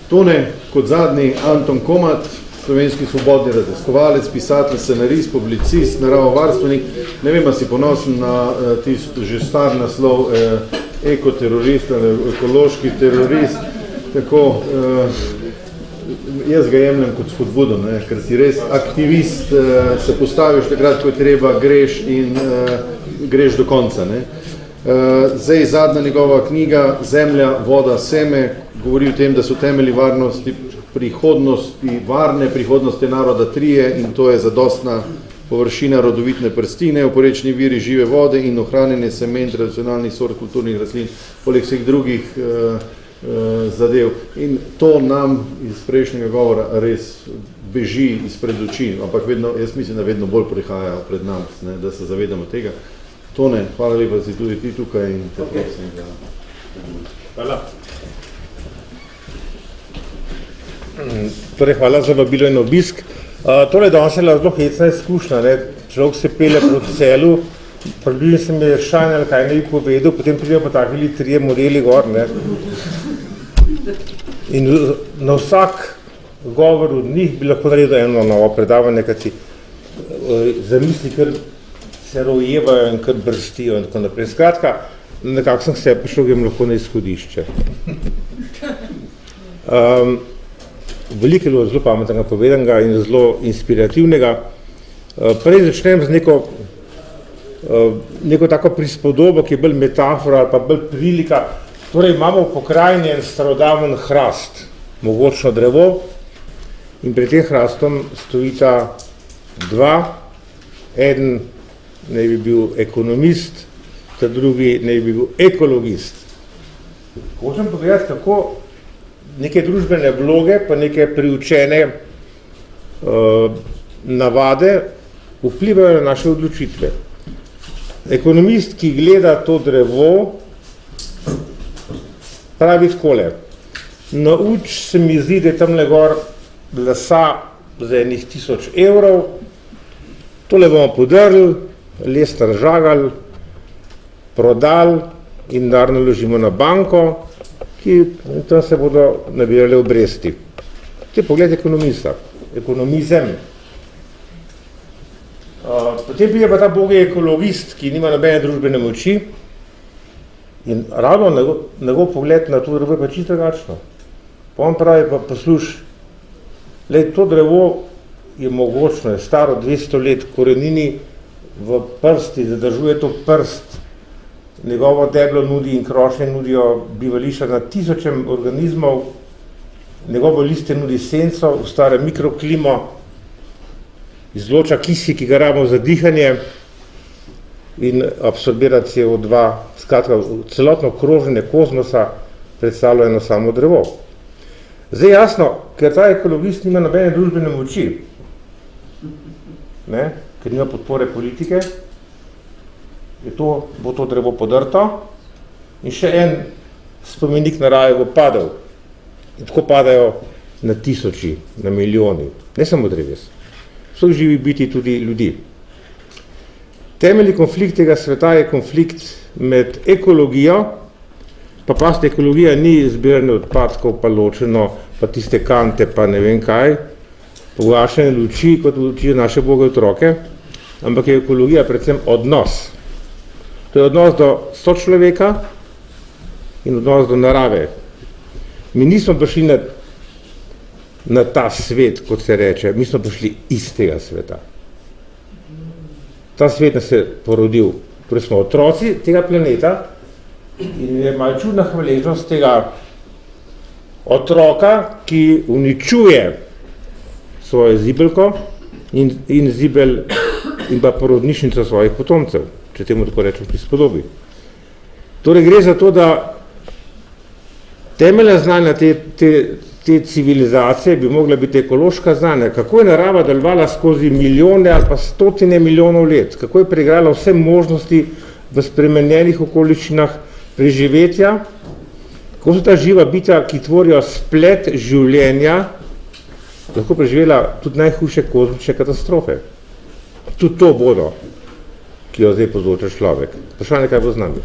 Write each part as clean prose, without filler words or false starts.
Tone, kot zadnji, Anton Komat, slovenski svobodni raziskovalec, pisatelj, scenarist, publicist, naravovarstvenik. Ne vem, si ponosen na tisti že star naslov ekoterorist ali ekološki terorist. Tako, jaz ga jemljem kot spodbudo, ker si res aktivist, se postaviš takrat, ko je treba, greš in greš do konca. Zdaj zadnja njegova knjiga Zemlja, voda, seme govori o tem, da so temelji varnosti prihodnosti, varne prihodnosti naroda trije in to je zadostna površina rodovitne prstine, oporečni viri žive vode in ohranjanje semen tradicionalnih sort kulturnih rastlin, poleg vseh drugih zadev. In to nam iz prejšnjega govora res beži izpred oči, ampak vedno, jaz mislim, da vedno bolj prihaja pred nam, da se zavedamo tega. Tone, hvala lepa, da si tudi ti tukaj in te prosim. Hvala. Torej, hvala za vabilo in obisk. Tole danes je zelo hecna izkušnja. Človek se pele proti celu, približno se mi je šajn ali kaj ne bi povedal, potem pridejo pa takili 3 modeli gor. In na vsak govor od njih bi lahko naredil eno novo predavanje, kad si zamisli, ker se rojevajo in kar brstijo in tako naprej. Skratka, nekako sem se prišel, grem lahko na izhodišče. Veliko je zelo pametnega povedanega in zelo inspirativnega. Prej začnem z neko tako prispodobo, ki je bolj metafora ali pa bolj prilika. Torej imamo v pokrajini en starodaven hrast, mogočno drevo, in pred tem hrastom stojita 2, eden naj bi bil ekonomist, ta drugi naj bi bil ekologist. Hočem povedati, kako neke družbene vloge, pa neke priučene navade vplivajo na naše odločitve. Ekonomist, ki gleda to drevo, pravi takole: nauč se mi zdi, da je tamle gor lesa za enih 1000 evrov, tole bomo podrli, les naržagali, prodali in denar naložimo na banko, ki tam se bodo nabirale obresti. Te pogled ekonomista, ekonomizem. Potem pride pa ta bogi ekologist, ki nima nobene družbene moči in ravno njegov pogled na to drevo je pa čisto drugačno. Pa on pravi, pa posluš, to drevo je mogočno, je staro 200 let, korenini v prsti, zadržuje to prst, njegovo deblo nudi in krošnje nudijo bivališča na 1000 organizmov, njegovo liste nudi senco, ustvarja mikroklimo, izloča kisik, ki ga rabimo za dihanje in absorbira CO2, skratka celotno kroženje kozmosa predstavlja eno samo drevo. Zdaj jasno, ker ta ekologist nima nobene družbene moči, ker nima podpore politike, bo to drevo podrto in še en spomenik narave bo padel. In tako padajo na tisoči, na milijoni, ne samo dreves. Vseh živi biti tudi ljudi. Temeljni konflikt tega sveta je konflikt med ekologijo, pa past ekologija ni zbiranje odpadkov, pa ločeno, pa tiste kante, pa ne vem kaj, pogašanje luči, kot učijo naše boge otroke, ampak je ekologija predvsem odnos. To je odnos do sočloveka in odnos do narave. Mi nismo prišli na ta svet, kot se reče, mi smo prišli iz tega sveta. Ta svet nas je porodil, torej smo otroci tega planeta in je malo čudna hvaležnost tega otroka, ki uničuje svojo zibelko in zibel in pa porodnišnico svojih potomcev, če temu tako rečem pri spodobi. Torej gre za to, da temeljna znanja te civilizacije bi mogla biti ekološka znanja, kako je narava delovala skozi milijone ali pa stotine milijonov let, kako je preigrala vse možnosti v spremenjenih okoliščinah preživetja, kako so ta živa bitja, ki tvorijo splet življenja, lahko preživela tudi najhujše kozmične katastrofe. Tudi to bodo, ki jo zdaj povzroča človek. Vprašanje, kaj bo z nami.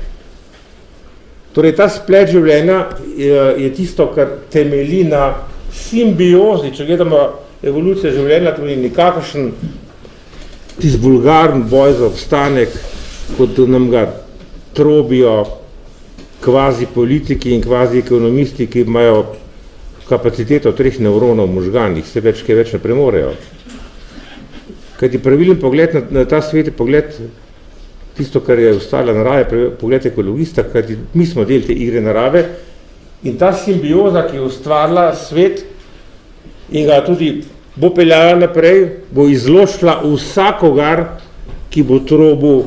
Torej, ta splet življenja je tisto, kar temelji na simbiozi. Če gledamo evolucijo življenja, to ni nikakršen tisti vulgaren boj za obstanek, kot nam ga trobijo kvazi politiki in kvazi ekonomisti, ki imajo kapaciteto 3 nevronov v možganih, se več ne premorejo. Kajti pravilen pogled na ta svet je pogled tisto, kar je ustvarila narave, pogled ekologista, kajti mi smo del te igre narave in ta simbioza, ki je ustvarila svet in ga tudi bo peljala naprej, bo izločila vsakogar, ki bo trobil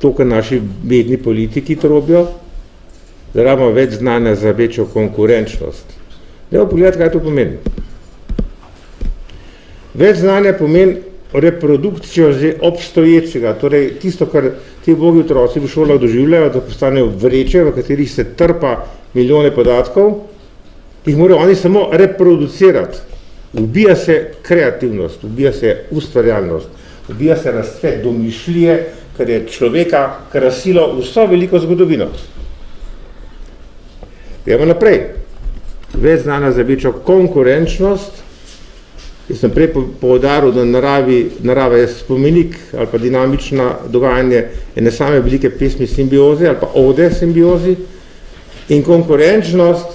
to, kar naši bedni politiki trobijo, da rabimo več znanja za večjo konkurenčnost. Dajmo pogledati, kaj to pomeni. Več znanja pomeni reprodukcijo že obstoječega, torej tisto, kar ti ubogi otroci v šolah doživljajo, da postanejo vreče, v katerih se trpa milijone podatkov, jih morajo oni samo reproducirati. Ubija se kreativnost, ubija se ustvarjalnost, ubija se razcvet domišljije, kar je človeka krasilo vso veliko zgodovino. Gremo naprej. Več znanja za večjo konkurenčnost. Jaz sem prej poudaril, da narava je spomenik ali pa dinamično dogajanje ene same velike pesmi simbioze ali pa ode simbiozi in konkurenčnost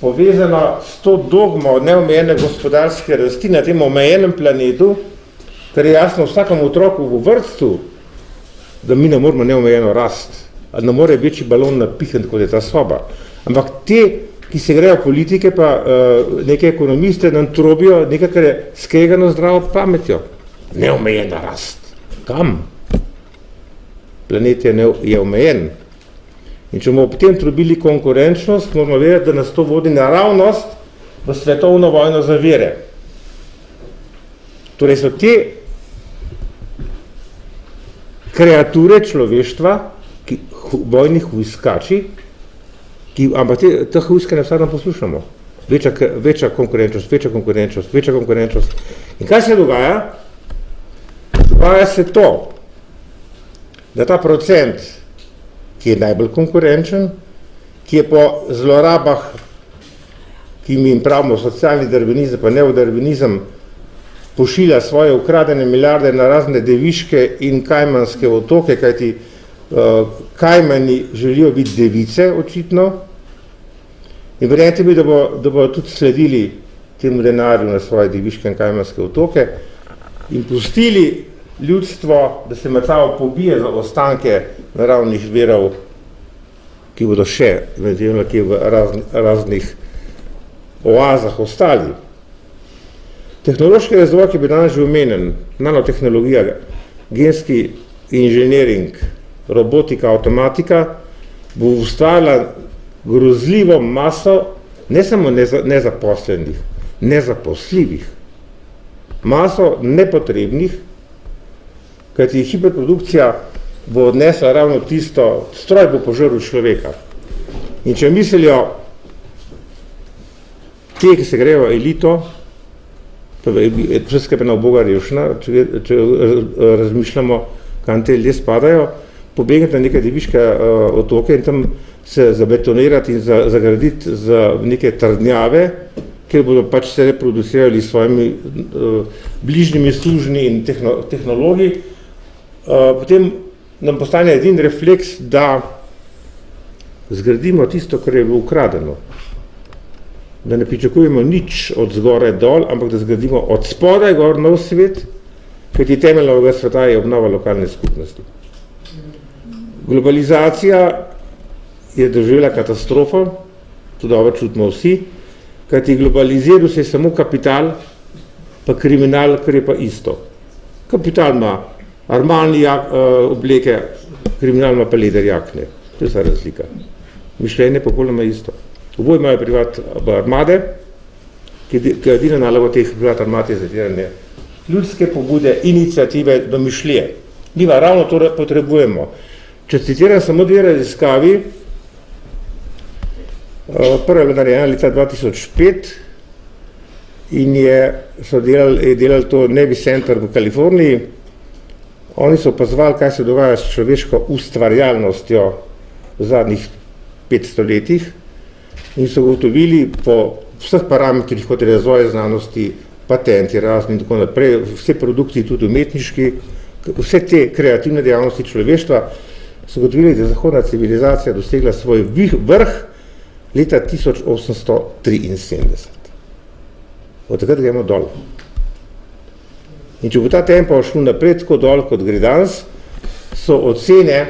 povezana s to dogmo neomejene gospodarske rasti na tem omejenem planetu, kar je jasno vsakemu otroku v vrtcu, da mi ne moramo neomejeno rast, ali ne more večji balon napihniti, kot je ta soba. Ampak te, ki se grejo politike, pa neke ekonomiste nam trobijo nekaj, kar je skregano zdravo pametjo. Neomejena rast. Kam? Planet je omejen. In če bomo potem trobili konkurenčnost, moramo vedeti, da nas to vodi naravnost v svetovno vojno za vire. Torej so te kreature človeštva, vojnih vojskači, ampak teh vojske ne vsakdan poslušamo. Večja konkurenčnost. In kaj se dogaja? Dogaja se to, da ta procent, ki je najbolj konkurenčen, ki je po zlorabah, ki mi jim pravimo socialni darvinizem, pa neodarvinizem, pošilja svoje ukradene milijarde na razne Deviške in Kajmanske otoke, kajti Kajmani želijo biti device, očitno, in verjete mi, da bodo tudi sledili temu denarju na svoje Deviške in Kajmanske otoke in pustili ljudstvo, da se med sabo pobije za ostanke naravnih virov, ki bodo še v raznih oazah ostali. Tehnološki razvoj, ki bi danes že omenjen, nanotehnologija, genski inženiring, robotika, avtomatika, bo ustvarila grozljivo maso ne samo nezaposlenih, nezaposljivih, maso nepotrebnih, kajti hiperprodukcija bo odnesla ravno tisto, stroj bo požrl človeka. In če mislijo te, ki se grejo elito, vse skupaj na uboga revščina, če razmišljamo, kam te ljudje spadajo, pobegniti na neke Deviške otoke in tam se zabetonirati in zagraditi za neke trdnjave, kjer bodo pač se reproducirali s svojimi bližnjimi služni in tehnologi, potem nam postane edin refleks, da zgradimo tisto, kar je bilo ukradeno. Da ne pričakujemo nič od zgoraj dol, ampak da zgradimo od spodaj gor nov svet, kajti temelj novega sveta je obnova lokalne skupnosti. Globalizacija je doživela katastrofo, to dobro čutimo vsi, kajti globaliziral se je samo kapital, pa kriminal, kar je pa isto. Kapital ima armalni obleke, kriminal ima pa leder jakne. To je vsa razlika. Mišljenje popolnoma isto. Oboje imajo privat armade, ki je edina naloga teh privat armad je zatiranje ljudske pobude, iniciative, domišljije. Mi pa ravno to potrebujemo. Če citiram samo dve raziskavi, prva je bila narejena leta 2005 in je delal to Navy Center v Kaliforniji. Oni so opazovali, kaj se dogaja s človeško ustvarjalnostjo v zadnjih 500 letih in so ugotovili po vseh parametrih, kot je razvoj znanosti, patenti razni in tako naprej, vse produkti, tudi umetniški, vse te kreativne dejavnosti človeštva, so ugotovili, da je zahodna civilizacija dosegla svoj vrh leta 1873. Od takrat gremo dol. In če bo ta tempo šlo naprej tako dol, kot gre danes, so ocene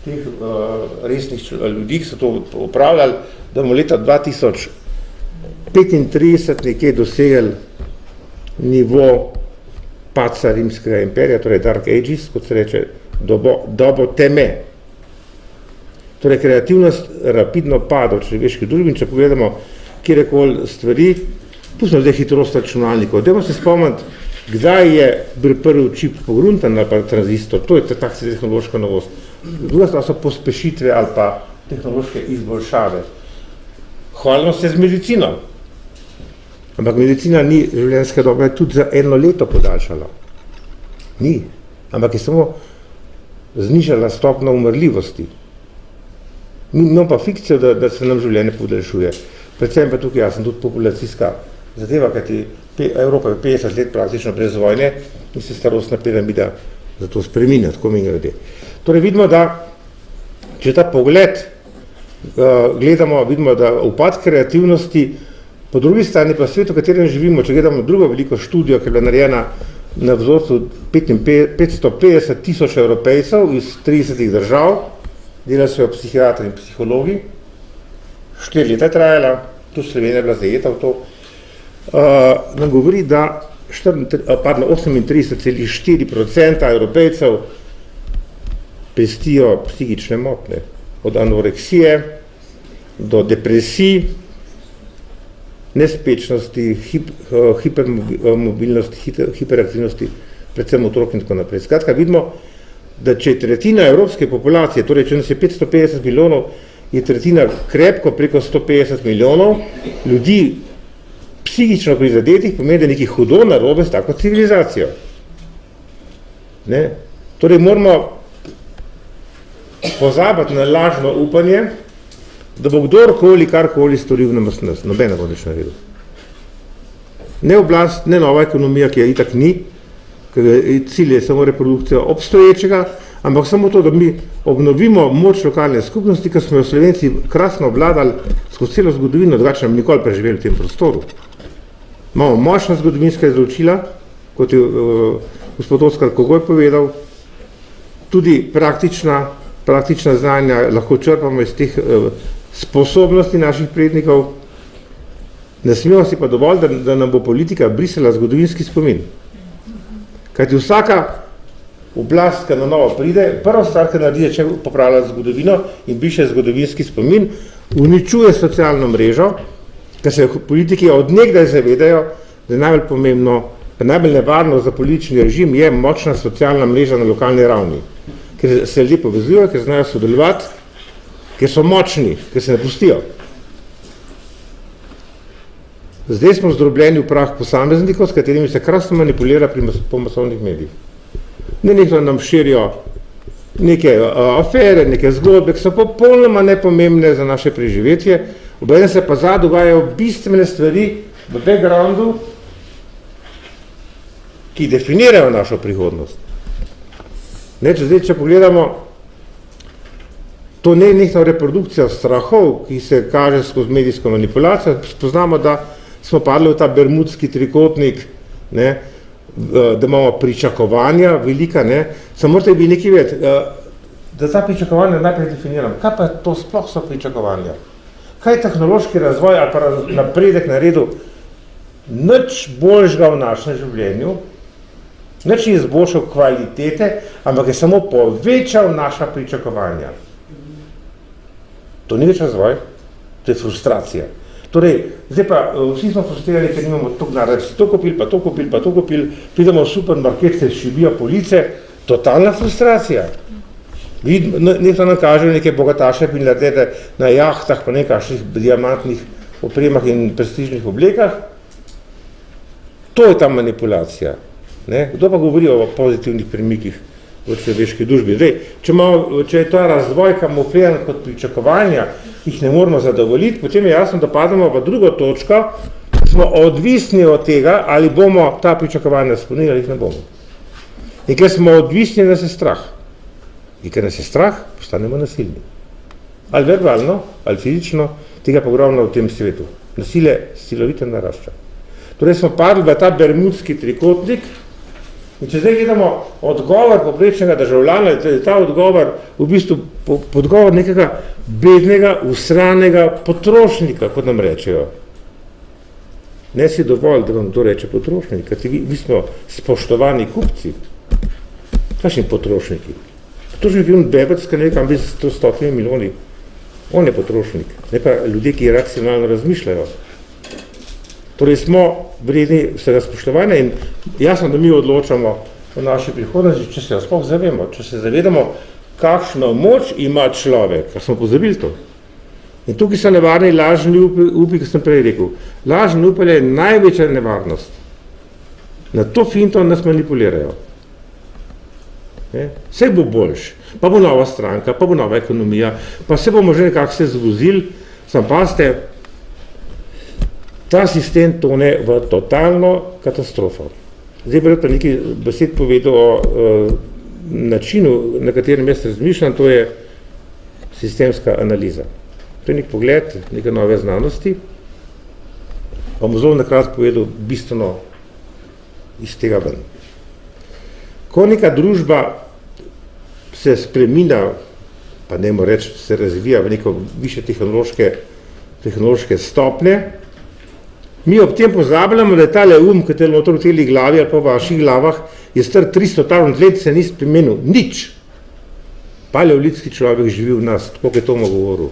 teh resnih ljudi, ki so to upravljali, da bomo leta 2035 nekje dosegli nivo padca rimskega imperija, torej Dark Ages, kot se reče, dobo teme. Torej, kreativnost rapidno pada v človeški družbi in če pogledamo kjerekoli stvari, pustimo zdaj hitrost računalnikov. Dajmo se spomniti, kdaj je bil prvi čip pogruntan ali pa tranzistor, to je ta tehnološka novost. Druga stvar so pospešitve ali pa tehnološke izboljšave. Hvalimo se z medicino. Ampak medicina ni življenjska doba tudi za 1 leto podaljšala. Ni. Ampak je samo znižala stopnjo umrljivosti. Mi imamo pa fikcijo, da se nam življenje podaljšuje. Predvsem pa tukaj, jaz sem tudi populacijska zadeva, kajti Evropa je 50 let praktično brez vojne in se starostna piramida zato spreminja, tako mimogrede. Torej vidimo, da če ta pogled gledamo, vidimo, da upad kreativnosti, po drugi strani pa svet, v katerem živimo, če gledamo drugo veliko študijo, ki je bila narejena na vzorcu 550 tisoč Evropejcev iz 30 držav, delali so jo psihiatri in psihologi, 4 leta je trajala, tudi Slovenija je bila zajeta v to, nam govori, da 38,4% Evropejcev pestijo psihične motnje, od anoreksije do depresij, nespečnosti, hipermobilnosti, hiperaktivnosti, predvsem otrok in tako naprej. Skratka, vidimo, da če je tretjina evropske populacije, torej če nas je 550 milijonov, je tretjina krepko preko 150 milijonov ljudi psihično prizadetih, pomeni, da je nekaj hudo narobe s tako civilizacijo. Ne? Torej moramo pozabiti na lažno upanje, da bo kdorkoli karkoli storil namesto nas, nobena bo nič naredil. Ne oblast, ne nova ekonomija, ki je itak ni, ker cilj je samo reprodukcija obstoječega, ampak samo to, da mi obnovimo moč lokalne skupnosti, ki smo jo Slovenci krasno obladali skozi celo zgodovino, drugače nam nikoli preživeli v tem prostoru. Imamo močna zgodovinska izročila, kot je gospod Oskar Kogoj povedal, tudi praktična znanja lahko črpamo iz teh sposobnosti naših prednikov. Ne smemo si pa dovolj, da nam bo politika brisala zgodovinski spomin. Kajti vsaka oblast, ki na novo pride, prva stvar, ki naredi, če popravlja zgodovino in briše zgodovinski spomin, uničuje socialno mrežo, ker se politiki od nekdaj zavedajo, da je najbolj pomembno, najbolj nevarno za politični režim je močna socialna mreža na lokalni ravni. Ker se ljudje povezujejo, ker znajo sodelovati, ker so močni, ker se ne pustijo. Zdaj smo zdrobljeni v prah posameznikov, s katerimi se krasno manipulira po masovnih medijih. Nekaj nam širijo neke afere, neke zgodbe, ki so popolnoma nepomembne za naše preživetje, obenem se pa dogajajo bistvene stvari v backgroundu, ki definirajo našo prihodnost. Če pogledamo, to ne nekaj reprodukcija strahov, ki se kaže skozi medijsko manipulacijo, spoznamo, da smo padli v ta bermudski trikotnik, ne, da imamo pričakovanja velika, ne, samo morate bi nekaj vedeti, da ta pričakovanja najprej definiram. Kaj pa to sploh so pričakovanja? Kaj je tehnološki razvoj ali pa napredek naredil nič boljšega v našem življenju, nič je izboljšal kvalitete, ampak je samo povečal naša pričakovanja. To ni več razvoj, to je frustracija. Torej, zdaj pa vsi smo frustrirani, ker nimamo toliko denarja, da si to kupili, pa to kupili, pa to kupili, pridemo v supermarket, se šibijo police, totalna frustracija. Nekaj nam kažejo neke bogataše miliardere na jahtah, pa nekakšnih diamantnih opremah in prestižnih oblekah. To je ta manipulacija. Ne? Kdo pa govori o pozitivnih premikih v človeški družbi. Zdaj, če je ta razvoj kamufliran kot pričakovanja, jih ne moramo zadovoljiti, potem je jasno, da pademo v drugo točko, smo odvisni od tega, ali bomo ta pričakovanja izpolnili ali jih ne bomo. In ker smo odvisni, nas je strah. In ker nas je strah, postanemo nasilni. Ali verbalno, ali fizično, tega pogromno v tem svetu. Nasilje silovito narašča. Torej smo padli v ta bermudski trikotnik in če zdaj gledamo odgovor poprečnega državljana, je ta odgovor v bistvu podgovor nekega bednega, usranega potrošnika, kot nam rečejo. Ne si dovolj, da vam to reče potrošnik, kajti vi smo spoštovani kupci. Kakšni potrošniki? Potrošnik je on bebec, ki nekam bi s 100 milijoni. On je potrošnik, ne pa ljudje, ki racionalno razmišljajo. Torej smo vredni vsega spoštovanja in jasno, da mi odločamo o naši prihodnosti, če se jo sploh zavemo, če se zavedamo, kakšno moč ima človek, kar smo pozabili to. In tukaj so nevarni lažni upi, kot sem prej rekel. Lažni upi je največja nevarnost. Na to finto nas manipulirajo. Vse bo boljš, pa bo nova stranka, pa bo nova ekonomija, pa se bomo že nekako se zvozili, sam paste, ta sistem tone v totalno katastrofo. Zdaj bi pa nekaj besed povedal o načinu, na katerem jaz razmišljam, to je sistemska analiza. To je nek pogled, neke nove znanosti, pa bom zelo nakratko povedal bistveno iz tega ven. Ko neka družba se spreminja, pa nemo reči, se razvija v neko više tehnološke stopnje, mi ob tem pozabljamo, da je tale ki je noter v teli glavi ali pa v vaših glavah, je star 300 let, se ni spremenil nič. Paleolitski človek živi v nas, tako je Tomo govoril.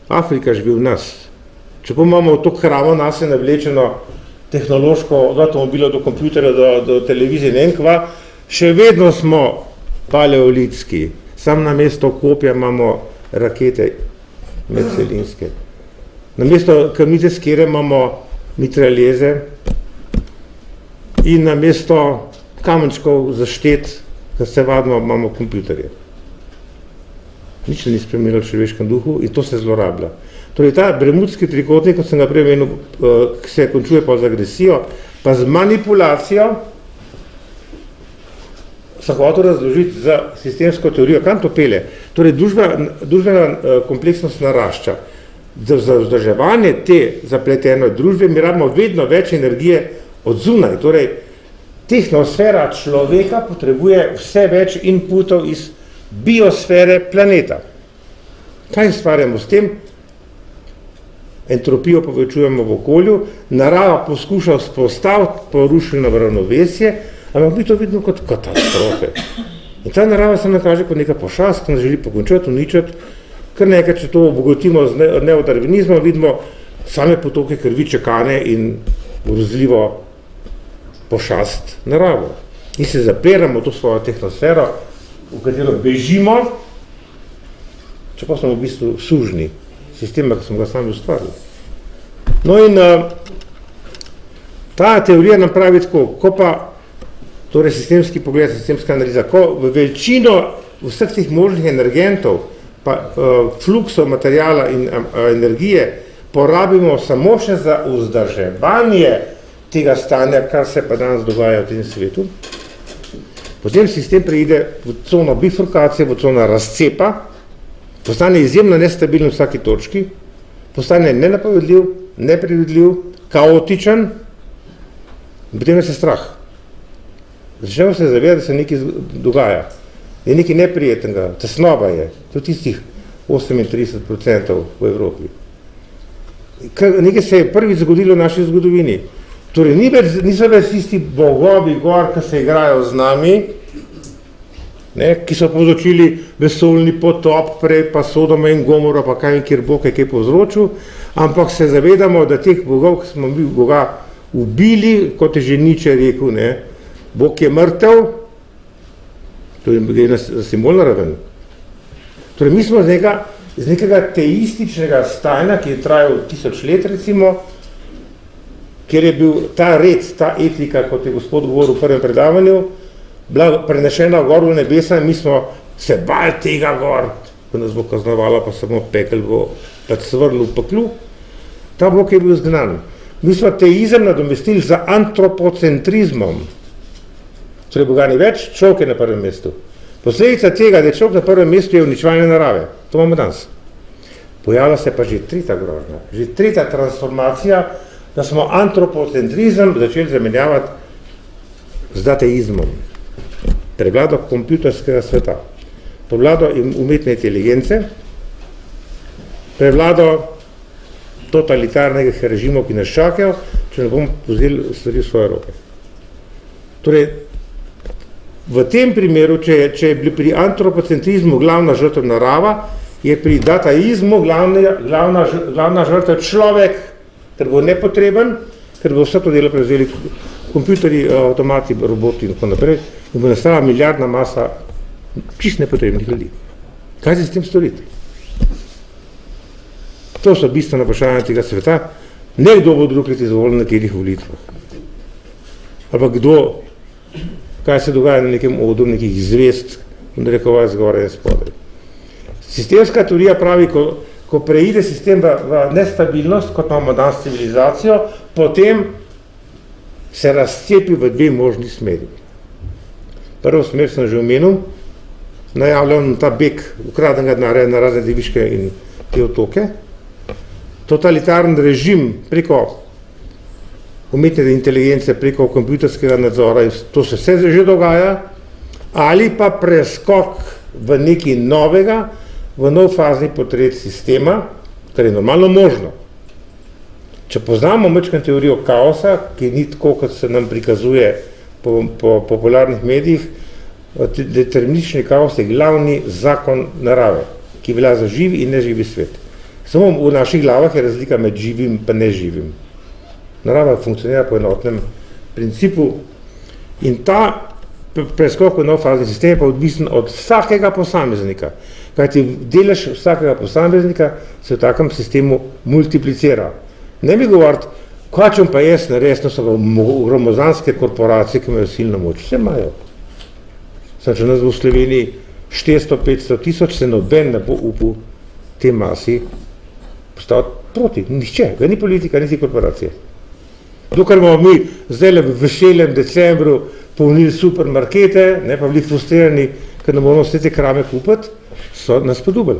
Afrika živi v nas. Če pa imamo to hramo nas je navlečeno tehnološko, od avtomobila do kompjuterja, do televizije, ne vem kva, še vedno smo paleolitski. Sam na mesto kopja imamo rakete medcelinske. Na mesto kamnite skere imamo mitraljeze in na mesto kamenčkov za štet, ker se vadimo, imamo kompjuterje. Nič se ni spremenilo v človeškem duhu in to se zlorablja. Torej ta bermudski trikotnik, kot sem ga prej menil, se končuje pa z agresijo, pa z manipulacijo, sem hotel razložiti za sistemsko teorijo, kam to pelje. Torej družbena kompleksnost narašča. Za vzdrževanje te zapletene družbe mi rabimo vedno več energije od zunaj. Torej, tehnosfera človeka potrebuje vse več inputov iz biosfere planeta. Kaj stvarjamo s tem? Entropijo povečujemo v okolju, narava poskuša vzpostaviti porušeno ravnovesje, ampak mi to vidimo kot katastrofe. In ta narava se nam kaže kot neka pošast, ki nas želi pokončati, uničiti, kar nekaj, če to obogotimo z neodarvinizmom, vidimo same potoke krvi čakane in grozljivo pošast naravo. In se zapiramo to svojo tehnosfero, v katero bežimo, čeprav smo v bistvu sužni sistema, ki smo ga sami ustvarili. No in ta teorija nam pravi tako, ko pa, torej sistemski pogled, sistemska analiza, ko v večino vseh teh možnih energentov, pa fluksov materijala in energije porabimo samo še za vzdrževanje tega stanja, kar se pa danes dogaja v tem svetu, potem sistem preide v cono bifurkacije, v cono razcepa, postane izjemno nestabilen v vsaki točki, postane nenapovedljiv, nepredvidljiv, kaotičen in potem je se strah. Začnemo se zavedati, da se nekaj dogaja. Je nekaj neprijetnega, tesnoba je, to tistih 38% v Evropi. Nekaj se je prvič zgodilo v naši zgodovini. Torej, niso več tisti bogovi gor, ki se igrajo z nami, ne, ki so povzročili vesoljni potop, prej pa Sodoma in Gomora, pa kaj in kjer Bog je kaj povzročil, ampak se zavedamo, da teh bogov, ki smo mi Boga ubili, kot je že Nietzsche rekel, ne, Bog je mrtev, to je na simbolno raven. Torej, mi smo iz nekega teističnega stanja, ki je trajal 1000 let, recimo, kjer je bil ta red, ta etika, kot je gospod govoril v prvem predavanju, bila prenešena gor v nebesa in mi smo se bali tega gor, ko nas bo kaznovalo, pa samo pekel bo pač svrl v peklu. Ta blok je bil zgnan. Mi smo teizem nadomestili za antropocentrizmom. Torej Boga ni več, človek je na prvem mestu. Posledica tega, da je človek na prvem mestu, je uničevanje narave. To imamo danes. Pojavlja se pa že tretja grožnja, že tretja transformacija, da smo antropocentrizem začeli zamenjavati z ateizmom. Prevlado kompjuterskega sveta, prevlado umetne inteligence, prevlado totalitarnega režimov, ki nas čakajo, če ne bomo vzeli stvari v svoje roke. Torej, v tem primeru, če je bil pri antropocentrizmu glavna žrtev narava, je pri dataizmu glavna žrtev človek, ker bo nepotreben, ker bo vse to delo prevzeli kompjuterji, avtomati, roboti in tako naprej, in bo nastala milijardna masa čist nepotrebnih ljudi. Kaj se s tem storiti? To so bistvena vprašanja tega sveta. Ne kdo bo drugiti izvoljen na katerih volitvah. Ali kdo, kaj se dogaja na nekem odru, nekih zvest, narekovaj zgoraj in spodaj. Sistemska teorija pravi, ko preide sistem v nestabilnost, kot imamo danes civilizacijo, potem se razcepi v dve možni smeri. Prvo smer sem že omenil, najavljam ta beg ukradenega denarja na razne deviške in te otoke. Totalitarni režim preko umetne inteligence, preko kompjuterskega nadzora, to se vse že dogaja, ali pa preskok v nekaj novega, v nov fazni potreb sistema, kar je normalno možno. Če poznamo majčkeno teorijo kaosa, ki ni tako, kot se nam prikazuje po popularnih medijih, deterministični kaos je glavni zakon narave, ki velja za živi in neživi svet. Samo v naših glavah je razlika med živim pa neživim. Narava funkcionira po enotnem principu in ta preskok v nov fazni sistem je pa odvisen od vsakega posameznika. Kajti delež vsakega posameznika se v takem sistemu multiplicira. Ne mi govoriti, kaj čem pa jaz narediti, so gromozanske korporacije, ki imajo silno moč. Vse imajo. Samo, če nas bo v Sloveniji 400-500 tisoč, se noben ne bo upal te masi postaviti proti. Nihče, ga ni politika, niti korporacije. Dokler bomo mi zdaj v veselem decembru polnili supermarkete, ne pa bili frustrirani, ker ne bomo vse te krame kupiti, so nas podobali.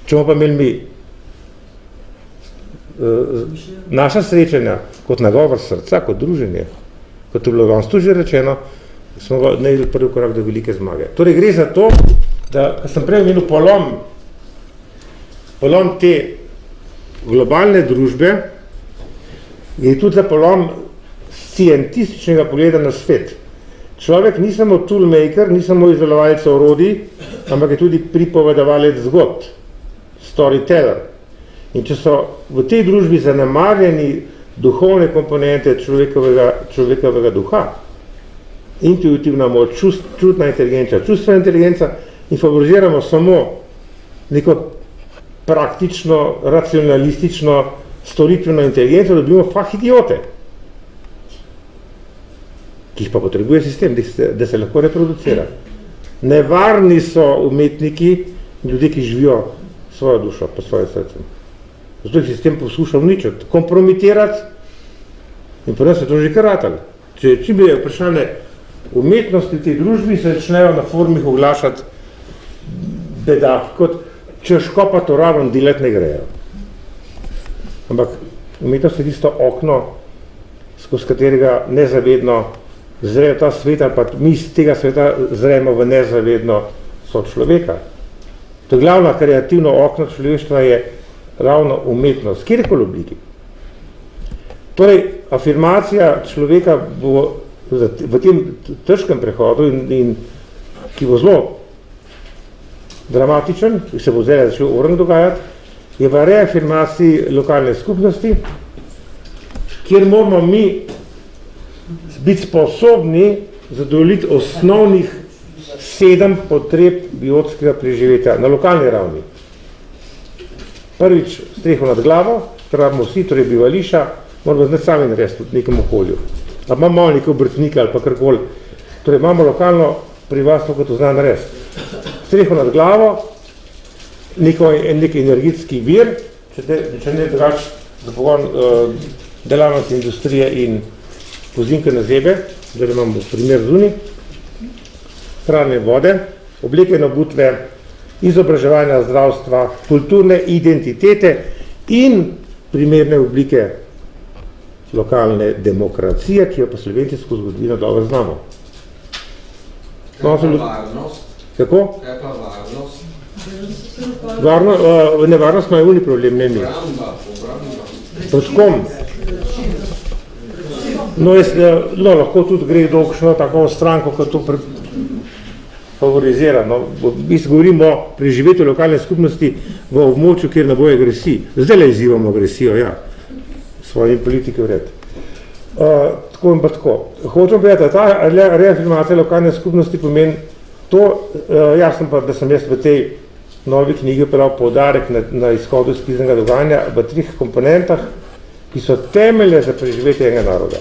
Če bomo pa imeli mi naša srečanja kot nagovor srca, kot druženje, kot je bilo danes tu že rečeno, smo naredili prvi korak do velike zmage. Torej gre za to, da sem prej omenil polom te globalne družbe, je tudi za polom scientističnega pogleda na svet. Človek ni samo toolmaker, ni samo izdelovalec orodij, ampak je tudi pripovedovalec zgodb, storyteller. In če so v tej družbi zanemarjeni duhovne komponente človekovega duha, intuitivna moč, čutna inteligenca, čustvena inteligenca, in favoriziramo samo neko praktično, racionalistično, storitveno inteligenco, dobimo fah idiote, ki jih pa potrebuje sistem, da se lahko reproducira. Nevarni so umetniki, ljudje, ki živijo svojo dušo, po svoje srcem. Zato jih sistem poskuša uničiti, kompromitirati in po nas je to že karatelj. Če bi vprašanje umetnosti v tej družbi, se začnejo na forumih oglašati bedak, kot češ kopati raven delati ne grejo. Ampak umetnost je tisto okno, skozi katerega nezavedno zrejo ta svet, ali pa mi iz tega sveta zremo v nezavedno sočloveka. To je glavno kreativno okno človeštva je ravno umetnost, kjerkoli obliki. Torej, afirmacija človeka bo v tem težkem prehodu, in ki bo zelo dramatičen, ki se bo zdaj začel urang dogajati, je v reafirmaciji lokalne skupnosti, kjer moramo mi biti sposobni zadovoljiti osnovnih 7 potreb biotskega preživetja na lokalni ravni. Prvič, streho nad glavo, trebamo vsi, torej bivališča, moramo znati sami narediti v nekem okolju. Ali imamo malo nekaj obrtnika ali pa karkoli. Torej imamo lokalno prebivalstvo, kot to zna narediti. Streho nad glavo, nek energetski vir, če ne drugač za pogon delavnosti industrije in pozimke na zebe, da imamo primer zunaj, hrane vode, obleke na obutve, izobraževanja zdravstva, kulturne identitete in primerne oblike lokalne demokracije, ki jo pa Slovenci skozi zgodovino dobro znamo. Kaj pa varnost? Kako? Kaj pa varnost? Nevarnost ima uni problem, ne mi. Obramba. Pod kom? No, lahko tudi gre dolgšno tako stranko, kot to favorizira. No, mi govorimo o preživetju lokalne skupnosti v območju, kjer ne bo agresij. Zdaj le izzivamo agresijo, ja. Svojim politiki vred. Tako in pa tako. Hočem povedati, da ta reafirmacija lokalne skupnosti pomeni to, jasno pa, da sem jaz v tej novi knjigi prav poudarek na izhodu iz kriznega dogajanja v 3 komponentah, ki so temelje za preživetje enega naroda.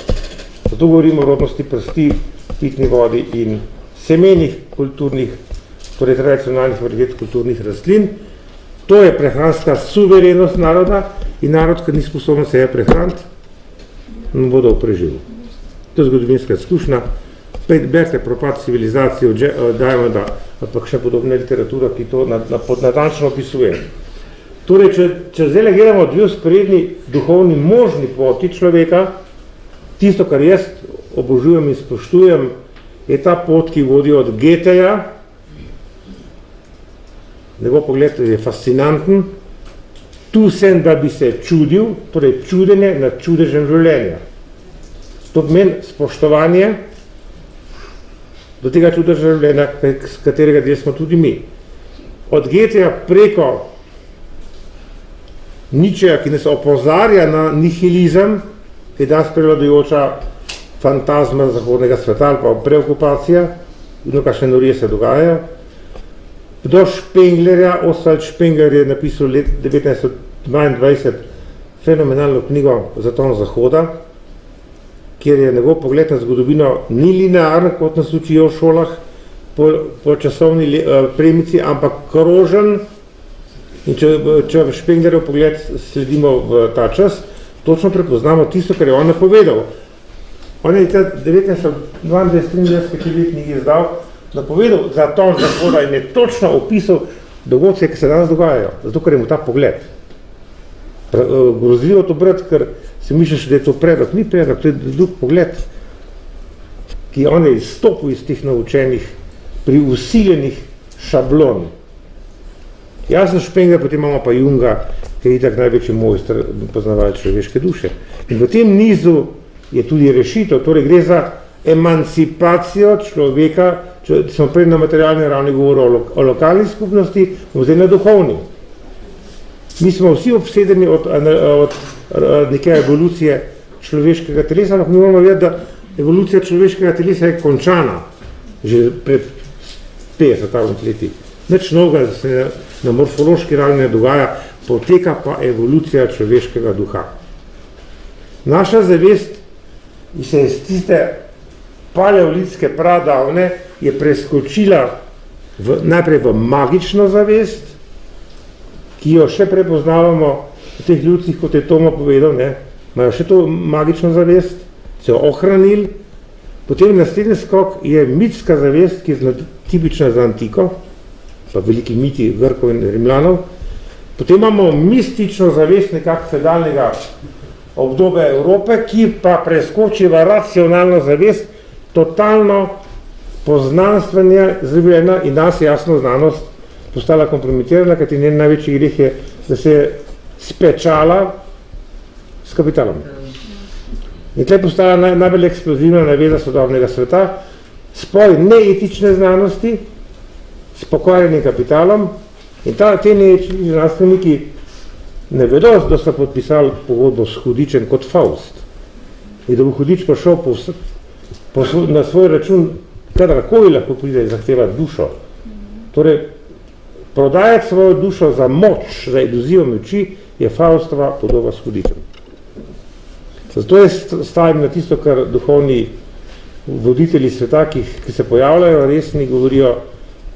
Zato govorimo o rodnosti prsti, pitni vodi in semenih kulturnih, torej tradicionalnih varietet kulturnih rastlin. To je prehranska suverenost naroda in narod, ki ni sposoben se je prehraniti, ne bo dolgo preživel. To je zgodovinska izkušnja. Berite propad civilizacije, dajmo da, pa še podobna literatura, ki to natančno opisuje. Torej, če zdaj gledamo dve vzporedni duhovni možni poti človeka, tisto, kar jaz obožujem in spoštujem, je ta pot, ki vodi od Goetheja. Njegov pogled je fascinanten. Tu sem, da bi se čudil, torej čudenje nad čudežem življenja. To pomeni spoštovanje do tega čudeža življenja, z katerega del smo tudi mi. Od Goetheja preko Nietzscheja, ki nas opozarja na nihilizem, ki je danes prevladujoča fantazma zahodnega sveta ali pa preokupacija, in kakšne norije se dogajajo. Do Spenglerja, Oswald Spengler je napisal let 1922 fenomenalno knjigo Zaton Zahoda, kjer je njegov pogled na zgodovino ni linearen, kot nas učijo v šolah po časovni premici, ampak krožen. In če v Spenglerjev pogled sledimo v ta čas, točno prepoznamo tisto, kar je on napovedal. On je 1922 knjigi izdal, napovedal Zaton Zahoda in je točno opisal dogodke, ki se danes dogajajo, zato ker je mu ta pogled. Grozljivo to brati, ker si misliš, da je to predlog. Ni predlog, to je drug pogled, ki on je izstopil iz teh naučenih, pri usiljenih šablon. Jaz sem Spengler, potem imamo pa Junga, ki je itak največji mojster poznavalec človeške duše. In v tem nizu je tudi rešitev, torej gre za emancipacijo človeka, če smo prej na materialni ravni govorili o lokalni skupnosti, zdaj na duhovni. Mi smo vsi obsedeni od neke evolucije človeškega telesa, ampak mi moramo vedeti, da evolucija človeškega telesa je končana že pred 50 leti. Nič novega se na morfološki ravni ne dogaja, poteka pa evolucija človeškega duha. Naša zavest se iz tiste paleolitske pradavne je preskočila najprej v magično zavest, ki jo še prepoznavamo v teh ljudcih, kot je Tomo povedal, imajo še to magično zavest, se jo ohranili. Potem naslednji skok je mitska zavest, ki je tipična za antiko, pa veliki miti Grkov in Rimljanov. Potem imamo mistično zavest nekako feudalnega obdobja Evrope, ki pa preskoči v racionalno zavest, totalno poznanstvenje življenja in nas jasno znanost postala kompromitirana, kajti njen največji greh je, da se je spečala s kapitalom. In tle postala najbolj eksplozivna naveza sodobnega sveta, spoj neetične znanosti s pokvarjenim kapitalom in te neetični znanstveniki ne vedo, da so podpisali pogodbo s Hudičem kot Faust. In da bo Hudič prišel na svoj račun, kadarkoli lahko pride in zahteva dušo. Torej, prodajati svojo dušo za moč, za iluzijo moči, je Faustova podoba s Hudičem. Zato jaz stavim na tisto, kar duhovni voditelji sveta, ki se pojavljajo, resni, govorijo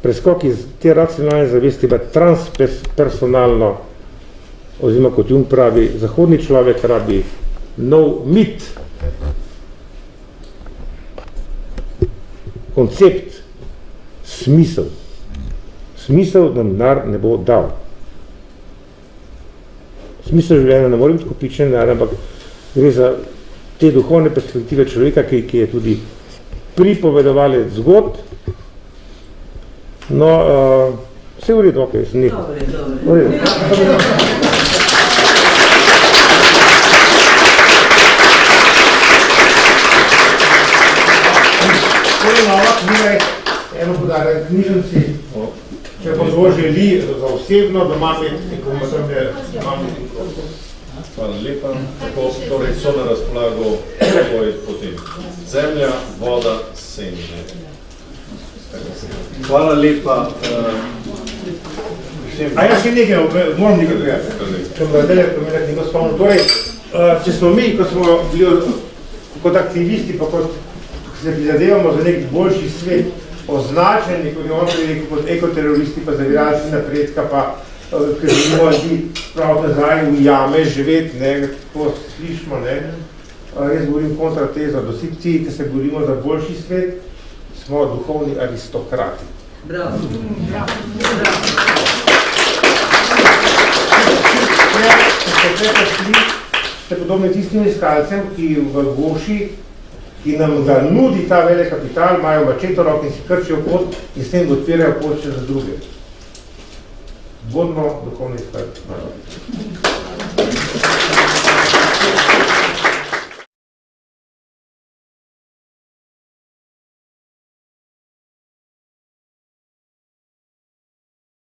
preskok iz te racionalne zavesti v transpersonalno, oziroma kot Jung pravi, zahodni človek rabi nov mit, koncept, smisel. Smisel nam denar ne bo dal. Smisel življenja ne more biti kopičen denar, ampak gre za te duhovne perspektive človeka, ki je tudi pripovedovalec zgodb. No, vse v redu, ok, sem nekaj. To je nova knjiga, eno podarjam knjižnici, če pa zelo želi za osebno, da ima neko matrne, Hvala lepa. Tako, torej so na razpolago takoj potem zemlja, voda, senje. Hvala lepa. A ja še nekaj, moram nekaj povedati. Če bom zdaj pomeniti nekaj spomnil. Torej, če smo mi, ko smo bili kot aktivisti, pa kot se prizadevamo za nek boljši svet, označeni, kot je on rekel, kot ekoteroristi, pa zaviralci napredka, pa ker želimo ljudi prav nazaj v jame živeti, ne, tako slišimo, ne. Jaz govorim kontratezo, da vsi ti, ki se borimo za boljši svet, smo duhovni aristokrati. Bravo. Ste podobni tistim iskalcem, ki v Goši, ki nam ga nudi ta velik kapital, imajo mačeto rok in si krčijo pot in s tem odpirajo pot še za druge. Bodno duhovni iskalci.